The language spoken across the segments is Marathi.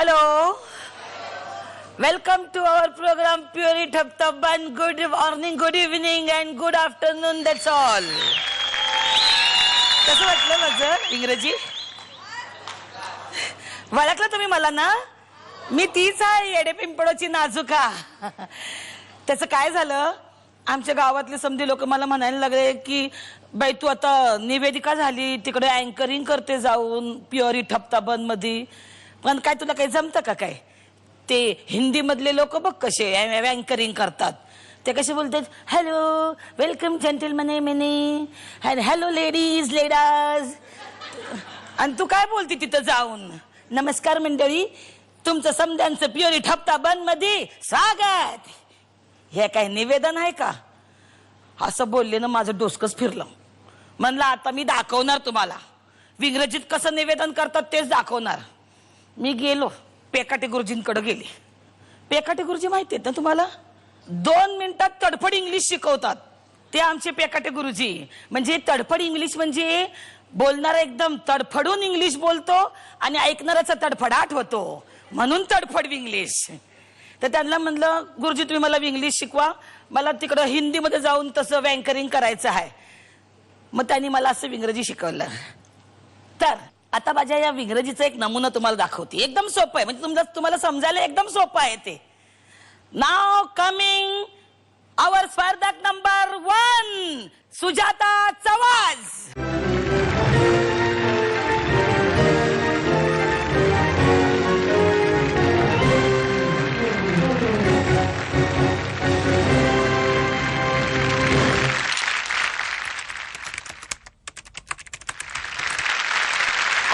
Hello. Welcome to our program Puri Thap Taban. Good morning, good evening and good afternoon. That's all. कसं वाटलं माझं इंग्रजी? ओळखलं तुम्ही मला ना? मी तीच आहे येडे पिंपळाची नाजुका. त्याचं काय झालं? आमच्या गावातले समधी लोक मला म्हणायला लागले की बाई तू आता निवेदिका झाली तिकडे अँकरिंग करते जाऊन प्युअरी ठप्ताबन मध्ये. पण काय तुला काही जमतं का काय? ते हिंदी मधले लोक बघ कसे अँकरिंग करतात. ते कसे बोलतात हॅलो वेलकम जेंटलमन मिनी हॅलो लेडीज लेडाज. आणि तू काय बोलती तिथं जाऊन नमस्कार मंडळी तुमचं समद्यांचं प्युअरी ठप्ताबन मध्ये स्वागत. हे काय निवेदन आहे का? असं बोलले ना माझं डोसकच फिरलं. म्हणलं आता मी दाखवणार तुम्हाला इंग्रजीत कसं निवेदन करतात तेच दाखवणार. मी गेलो पेकाटे गुरुजींकडे गेले. पेकाटे गुरुजी माहिती आहेत ना तुम्हाला? 2 मिनिटात तडफड इंग्लिश शिकवतात ते आमचे पेकाटे गुरुजी. म्हणजे तडफड इंग्लिश म्हणजे बोलणारा एकदम तडफडून इंग्लिश बोलतो आणि ऐकणाऱ्याचा तडफडाट होतो म्हणून तडफड इंग्लिश. तर त्यांना म्हणलं गुरुजी तुम्ही मला इंग्लिश शिकवा मला तिकडं हिंदीमध्ये जाऊन तसं अँकरिंग करायचं आहे. मग त्यांनी मला असं इंग्रजी शिकवलं. तर आता माझ्या या इंग्रजीचा एक नमुना तुम्हाला दाखवते. एकदम सोपं आहे म्हणजे तुम्हाला समजायला एकदम सोपं आहे ते. नाव कमिंग आवर स्पर्धक नंबर 1 सुजाता चवाज.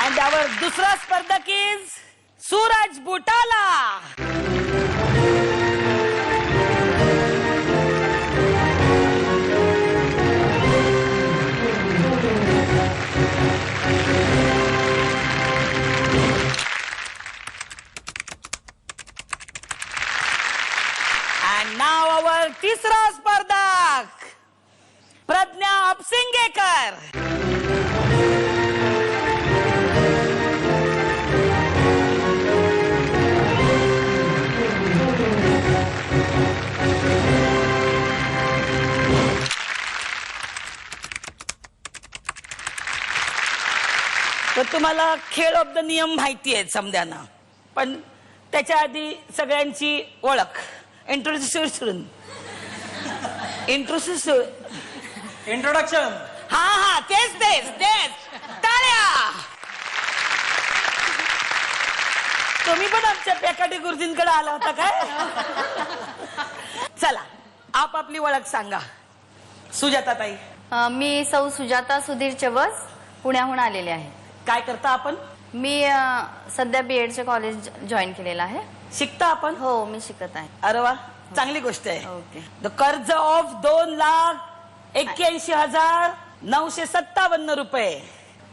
And our दूसरा स्पर्धक is Suraj Butala. And now our तिसरा स्पर्धक प्रज्ञा अपसिंगेकर. तर तुम्हाला खेळ ऑफ द नियम माहिती आहेत समद्यांना. पण त्याच्या आधी सगळ्यांची ओळख इंट्रोडक्शन. हा हा तेच तेच तेच टाळ्या. तुम्ही पण आमच्या पेकाटे गुरुजींकडे आला होता काय? चला आपली ओळख सांगा. सुजाता ताई. मी सौ सुजाता सुधीर चवस पुण्याहून आलेले आहे. काय करता आपण? मी सध्या BEdचे कॉलेज जॉईन केलेलं आहे. शिकता आपण? हो मी शिकत आहे. अरे वा चांगली गोष्ट आहे. ओके. कर्ज ऑफ 2,81,957 रुपये.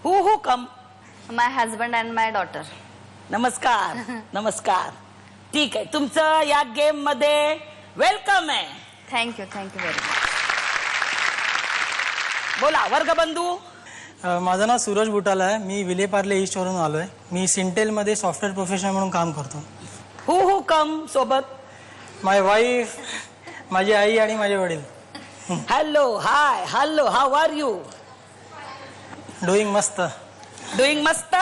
Who come? My husband and my daughter. नमस्कार नमस्कार. ठीक आहे तुमचं या गेम मध्ये वेलकम आहे. Thank you very much. बोला वर्गबंधू. माझं नाव सूरज बुटाला आहे. मी विलेपार्ले ईस्ट वरून आलोय. मी सिंटेल मध्ये सॉफ्टवेअर प्रोफेशनल म्हणून काम करतो. हु कम सोबत? माय वाईफ माझी आई आणि माझे वडील. Hello hi hello how are you? Doing मस्त. डुईंग मस्त.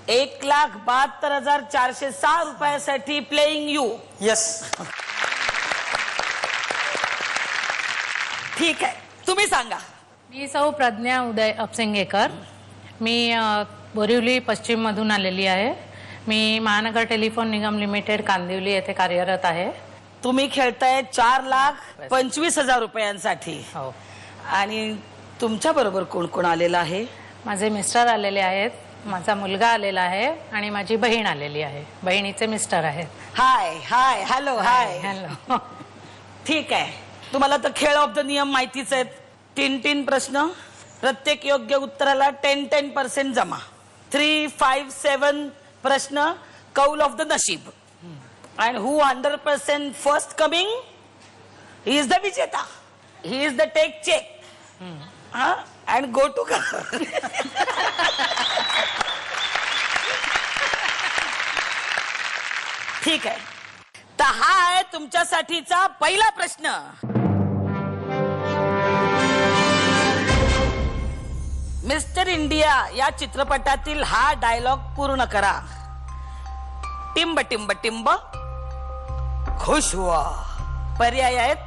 1,72,406 रुपयासाठी प्लेइंग यू. यस. ठीक आहे तुम्ही सांगा. मी सौ प्रज्ञा उदय अपसिंगेकर. मी बोरिवली पश्चिम मधून आलेली आहे. मी महानगर टेलिफोन निगम लिमिटेड कांदिवली येथे कार्यरत आहे. तुम्ही खेळताय 4,25,000 रुपयांसाठी. हो. आणि तुमच्या बरोबर कोण कोण आलेला आहे? माझे मिस्टर आलेले आहेत, माझा मुलगा आलेला आहे आणि माझी बहीण आलेली आहे. बहिणीचे मिस्टर आहेत. हाय हाय हॅलो हाय. हॅलो. ठीक आहे तुम्हाला तर खेळ ऑफ द नियम माहितीच आहेत. 3 प्रश्न प्रत्येक योग्य उत्तराला 10% जमा. 3, 5, 7 प्रश्न कौल ऑफ द नशीब. And who 100% first coming, he is the Vijeta. He is the take check. And go to car. ठीक आहे. तर हा आहे तुमच्यासाठीचा पहिला प्रश्न. मिस्टर इंडिया या चित्रपटातील हा डायलॉग पूर्ण करा. टिंब टिंब टिंब खुश हुआ. पर्याय आहेत.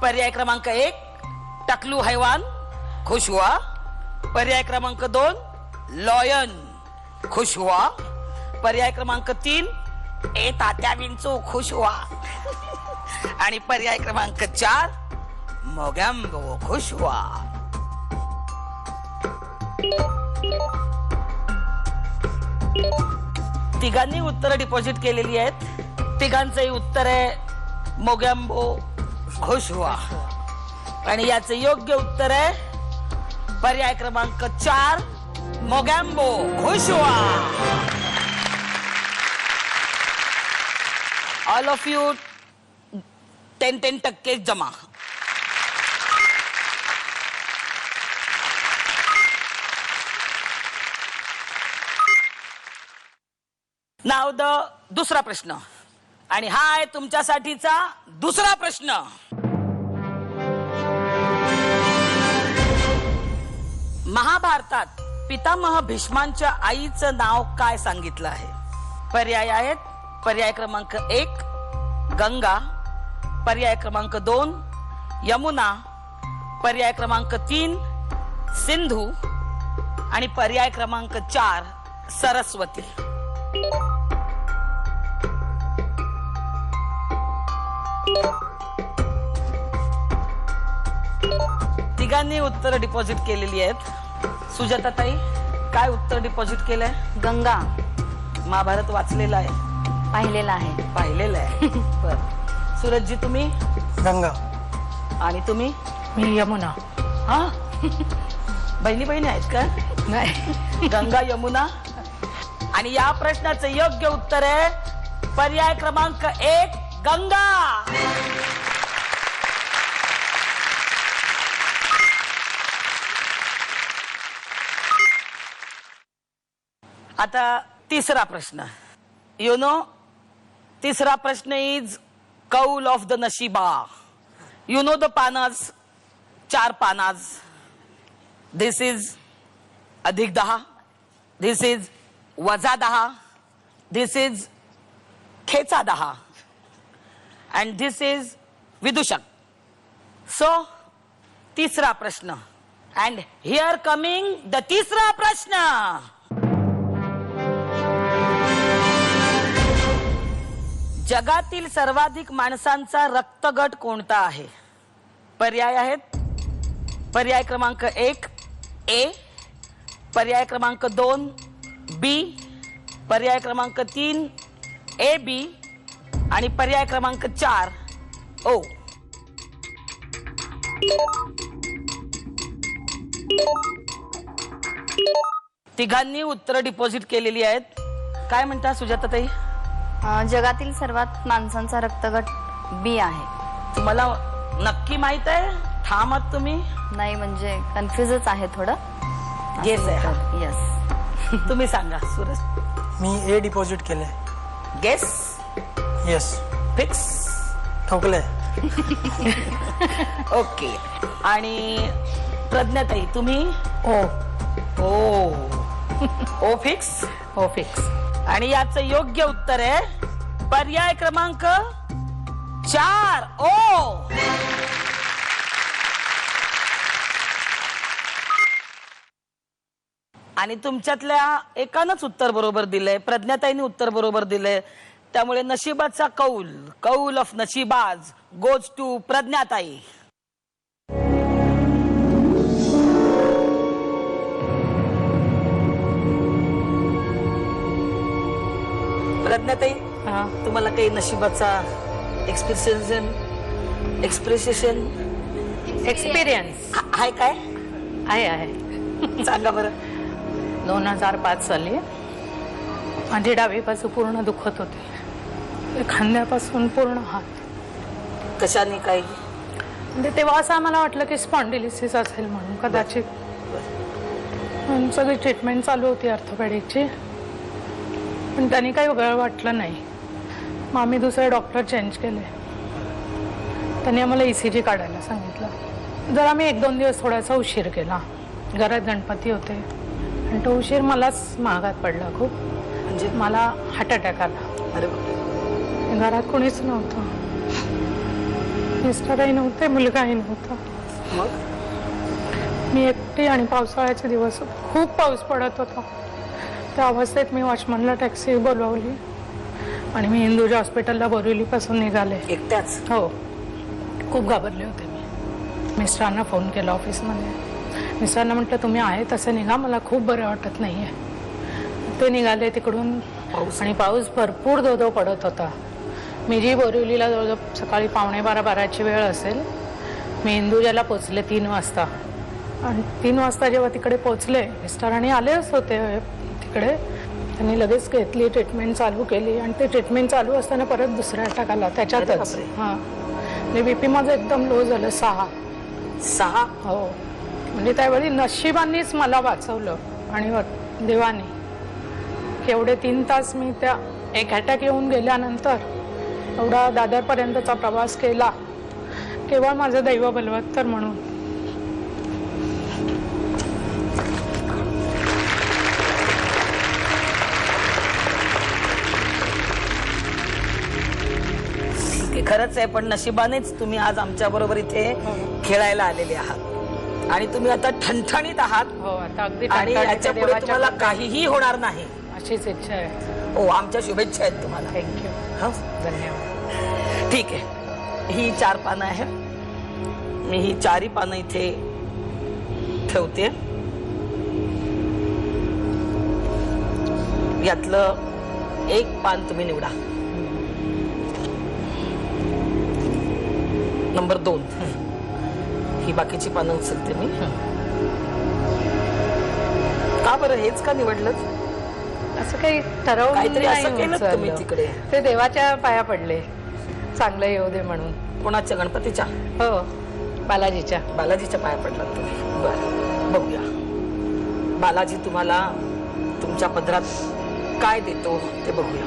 पर्याय क्रमांक 1 टकलू हैवान खुश हुआ. पर्याय क्रमांक 2 लॉयन खुश हुआ. पर्याय क्रमांक 3 ए तात्या विंचू खुश हुआ. आणि पर्याय क्रमांक 4 मोगॅम्बो खुश हुआ. तिघांनी उत्तर डिपॉझिट केलेली आहेत. तिघांचंही उत्तर आहे मोगॅम्बो खुश हुआ. आणि याचं योग्य उत्तर आहे पर्याय क्रमांक 4 मोगॅम्बो खुश हुआ. ऑल ऑफ यू 10% जमा. नाव द दुसरा प्रश्न. आणि हा आहे तुमच्यासाठीचा दुसरा प्रश्न. महाभारतात पितामह भीष्मांच्या आईचं नाव काय सांगितलं आहे? पर्याय आहेत. पर्याय क्रमांक 1 गंगा. पर्याय क्रमांक 2 यमुना. पर्याय क्रमांक 3 सिंधू. आणि पर्याय क्रमांक 4 सरस्वती. तिघांनी उत्तर डिपॉझिट केलेली आहेत. सुजाता ताई काय उत्तर डिपॉझिट केलंय? गंगा. महाभारत वाचलेलं आहे, पाहिलेला आहे. पाहिलेलं आहे. बर. सूरजजी तुम्ही? गंगा. आणि तुम्ही? मी यमुना. हा बहिणी बहिणी आहेत का? नाही. गंगा यमुना. आणि या प्रश्नाचं योग्य उत्तर आहे पर्याय क्रमांक 1 गंगा. आता तिसरा प्रश्न. यू नो तिसरा प्रश्न इज कौल ऑफ द नशिबा. यू नो द पानाज, 4 पानाज. दिस इज अधिक 10. दिस इज वजा 10. दिस इज खेचा 10. अँड दिस इज विदूषक. सो तिसरा प्रश्न. अँड हिअर कमिंग द तिसरा प्रश्न. जगातील सर्वाधिक माणसांचा रक्तगट कोणता आहे? पर्याय आहेत. पर्याय क्रमांक 1 ए. पर्याय क्रमांक 2 बी. पर्याय क्रमांक 3 ए बी. आणि पर्याय क्रमांक 4 ओ. तिघांनी उत्तर डिपॉझिट केलेली आहेत. काय म्हणता सुजाता ताई? जगातील सर्वात माणसांचा रक्तगट बी आहे. तुम्हाला नक्की माहित आहे? ठाम आहात तुम्ही? नाही म्हणजे कन्फ्युजच आहे थोडं. गेस आहे. यस. तुम्ही सांगा सूरज. मी ए डिपॉझिट केलंय. Guess yes. फिक्स. ठोकलंय. ओके. आणि प्रज्ञाताई तुम्ही? ओ. ओ. ओ फिक्स. हो फिक्स. आणि याचं योग्य उत्तर आहे पर्याय क्रमांक 4 ओ. आणि तुमच्यातल्या एकानंच उत्तर बरोबर दिलंय. प्रज्ञाताईने उत्तर बरोबर दिलंय. त्यामुळे नशिबाचा कौल, कौल ऑफ नशिबाज गोज टू प्रज्ञाताई. प्रज्ञाताई तुम्हाला काही नशिबाचा एक्सपिरियन्स आहे काय? आहे. सांगा बरं. 2005 साली माझी डावी बाजू पूर्ण दुखत होती. खांद्यापासून पूर्ण हात. कशाने काही? म्हणजे तेव्हा असं आम्हाला वाटलं की स्पॉन्डिलिसिस असेल म्हणून कदाचित. म्हणून सगळी ट्रीटमेंट चालू होती ऑर्थोपेडिकची. पण त्यांनी काही वेगळं वाटलं नाही. मग आम्ही दुसरे डॉक्टर चेंज केले. त्यांनी आम्हाला ECG काढायला सांगितलं. जर आम्ही 1-2 दिवस थोडासा उशीर केला. घरात गणपती होते आणि तो उशीर मलाच महागात पडला खूप. म्हणजे मला हार्ट अटॅक आला. अरे बापरे. घरात कोणीच नव्हतं. मिस्टरही नव्हते, मुलगाही नव्हता. मग मी एकटी आणि पावसाळ्याचे दिवस खूप पाऊस पडत होता. त्या अवस्थेत मी वॉचमनला टॅक्सी बोलवली आणि मी हिंदूजा हॉस्पिटलला बोरिवलीपासून निघाले. एकट्याच? हो, खूप घाबरले होते मी. मिस्टरांना फोन केला ऑफिसमध्ये. मिस्टरांना म्हटलं तुम्ही आहे तसं निघा, मला खूप बरं वाटत नाही आहे. ते निघाले तिकडून आणि पाऊस भरपूर धो पडत होता. मी जी बोरिवलीला जवळजवळ सकाळी 11:45-12ची वेळ असेल. मी हिंदूजाला पोचले 3 वाजता आणि 3 वाजता जेव्हा तिकडे पोचले, मिस्टरांनी आलेच होते तिकडे. त्यांनी लगेच घेतली, ट्रीटमेंट चालू केली आणि ते ट्रीटमेंट चालू असताना परत दुसरा अटॅक आला त्याच्यातच. हां, म्हणजे BP माझं एकदम लो झालं. 6. हो, म्हणजे त्यावेळी नशिबांनीच मला वाचवलं आणि देवाने. एवढे 3 तास मी त्या एक अटॅक येऊन गेल्यानंतर एवढा दादरपर्यंतचा प्रवास केला केवळ माझं दैव बलवत्तर म्हणून. खरंच आहे, पण नशिबानेच तुम्ही आज आमच्या बरोबर इथे खेळायला आलेले आहात आणि तुम्ही आता ठणठणीत आहात. हो, आता अगदी आणि याच्या पुढे तुम्हाला काहीही होणार नाही अशीच इच्छा आहे. हो, आमच्या शुभेच्छा आहेत तुम्हाला. थँक्यू. हा, धन्यवाद. ठीक आहे. ही 4 पानं आहे. मी ही 4ही पानं इथे ठेवते. यातलं एक पान तुम्ही निवडा. नंबर 2. ही बाकीची पानं उचलते मी. का बरं हेच का निवडलं? असं काही ठरवून काहीतरी नाही असं केलं तुम्ही उचललं. तिकडे? ते देवाच्या पाया पडले, चांगलं येऊ दे म्हणून. कोणाच्या? गणपतीच्या? हो, बालाजीच्या. बालाजीच्या पाया पडलात तुम्ही. बरं, बघूया बालाजी तुम्हाला तुमच्या पदरात काय देतो ते बघूया.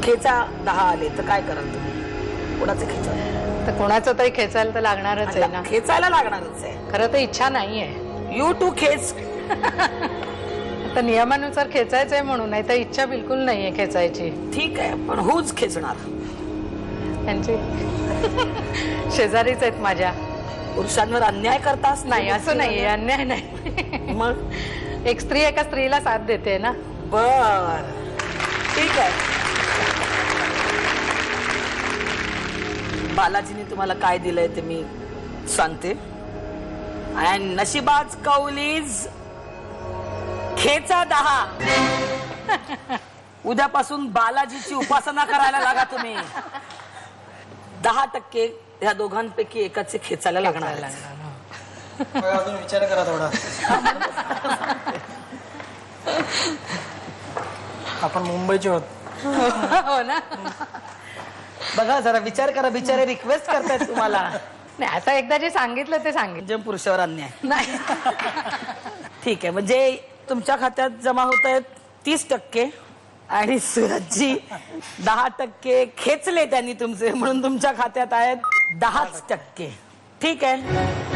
खेचा 10 आले तर काय कराल तुम्ही? कोणाचे खेचाल? तर कोणाचं तरी खेचायला तर लागणारच आहे ना. खेचायला लागणारच आहे. खरं तर इच्छा नाहीये. यू टू खेच. आता नियमानुसार खेचायचंय म्हणून, नाही तर इच्छा बिलकुल नाहीये खेचायची. ठीक आहे, पण हूच खेचणार? त्यांची शेजारीच आहेत माझ्या. पुरुषांवर अन्याय करतास? नाही, असं नाहीये, अन्याय नाही. मग एक स्त्री एका स्त्रीला साथ देते ना. बर, ठीक आहे. बालाजीने तुम्हाला काय दिलंय ते मी सांगते. आणि नशिबाच कौलीज खेचा 10. उद्यापासून बालाजीची उपासना करायला लागा तुम्ही. 10% ह्या दोघांपैकी एकाचे खेचायला लागणार. अजून विचार करा थोडा. आपण मुंबईचे होत. हो ना. बघा जरा विचार करा. बिचारे रिक्वेस्ट करतायत तुम्हाला. नाही, आता एकदा जे सांगितलं ते सांगितलं. म्हणजे पुरुषावर अन्याय नाही. ठीक आहे. म्हणजे तुमच्या खात्यात जमा होत आहेत 30% आणि सूरजजी 10% खेचले त्यांनी तुमचे, म्हणून तुमच्या खात्यात आहेत 10%. ठीक आहे.